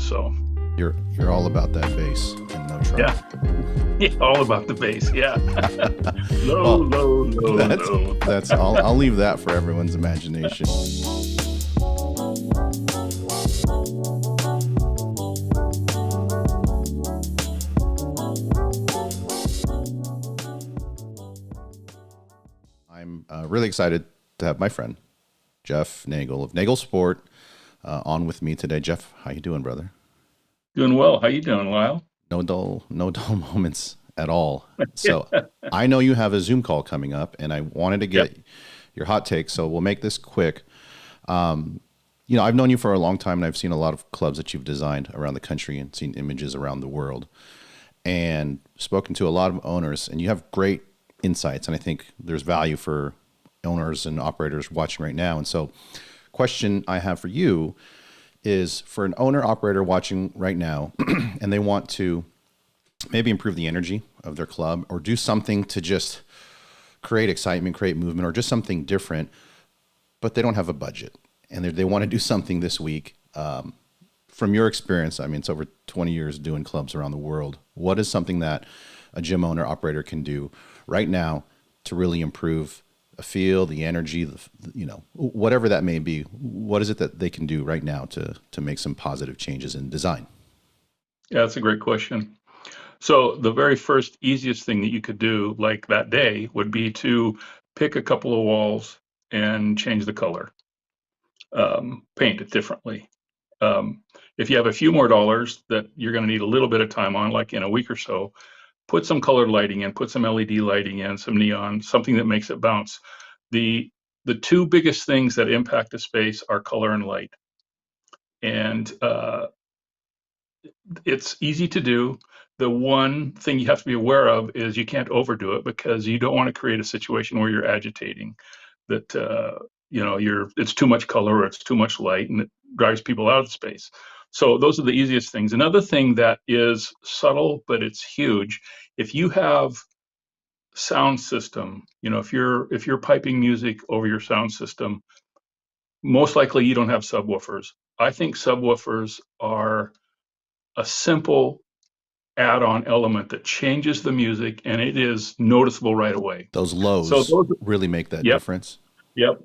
So you're all about that bass and no treble. yeah, all about the bass. Yeah. Low, low, low, low. That's I'll leave that for everyone's imagination. I'm really excited to have my friend Jeff Nagel of NagelSport on with me today. Jeff, how you doing, brother? Doing well. How you doing, Lyle? No dull moments at all. So I know you have a Zoom call coming up, and I wanted to get your hot take. So we'll make this quick. I've known you for a long time, and I've seen a lot of clubs that you've designed around the country and seen images around the world, and spoken to a lot of owners. And you have great insights, and I think there's value for owners and operators watching right now. And so, question I have for you is for an owner operator watching right now, and they want to maybe improve the energy of their club or do something to just create excitement, create movement, or just something different, but they don't have a budget and they want to do something this week. From your experience, I mean, it's over 20 years doing clubs around the world. What is something that a gym owner operator can do right now to really improve a feel, the energy, whatever that may be? What is it that they can do right now to make some positive changes in design? Yeah, that's a great question. So the very first easiest thing that you could do like that day would be to pick a couple of walls and change the color, paint it differently. If you have a few more dollars that you're going to need a little bit of time on, like in a week or so, put some colored lighting in, put some LED lighting in, some neon, something that makes it bounce. The two biggest things that impact the space are color and light. And it's easy to do. The one thing you have to be aware of is you can't overdo it, because you don't want to create a situation where you're agitating, that it's too much color or it's too much light, and it drives people out of the space. So those are the easiest things. Another thing that is subtle, but it's huge, if you have sound system, if you're piping music over your sound system, most likely you don't have subwoofers. I think subwoofers are a simple add-on element that changes the music, and it is noticeable right away. Those lows really make that difference. Yep.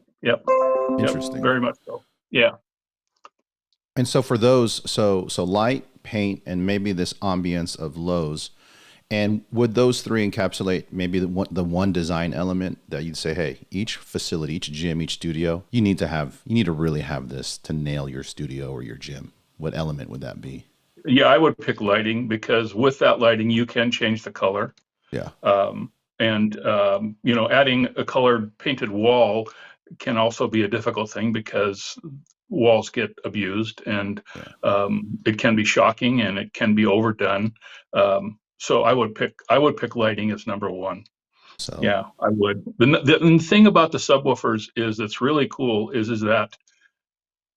Interesting. Very much so. Yeah. And so for those, so light, paint, and maybe this ambience of lows, and would those three encapsulate maybe the one design element that you'd say, hey, each facility, each gym, each studio, you need to really have this to nail your studio or your gym? What element would that be? Yeah, I would pick lighting, because with that lighting, you can change the color. Yeah. Adding a colored painted wall can also be a difficult thing, because walls get abused, and it can be shocking and it can be overdone. So I would pick lighting as number one. So yeah, I would. The thing about the subwoofers is that's really cool is that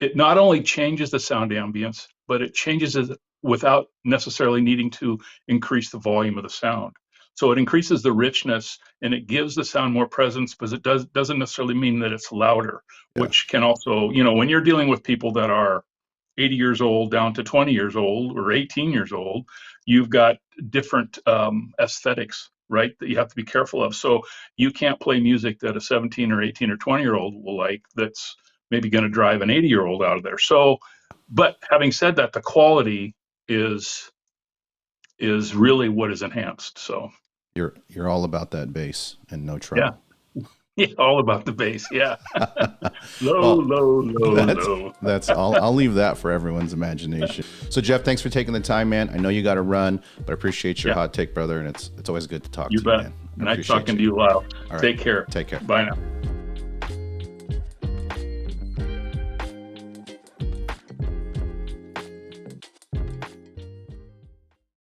it not only changes the sound ambience, but it changes it without necessarily needing to increase the volume of the sound. So it increases the richness and it gives the sound more presence, because it doesn't necessarily mean that it's louder, which can also, when you're dealing with people that are 80 years old down to 20 years old or 18 years old, you've got different aesthetics, right, that you have to be careful of. So you can't play music that a 17 or 18 or 20-year-old will like, that's maybe going to drive an 80-year-old out of there. So, but having said that, the quality is really what is enhanced. So you're all about that bass and no treble. Yeah, all about the bass. Yeah. Low. That's I'll leave that for everyone's imagination. So Jeff, thanks for taking the time, man. I know you got to run, but I appreciate your hot take, brother. And it's always good to talk to you, man. Nice talking to you, Lyle. All right. Take care. Take care. Bye now.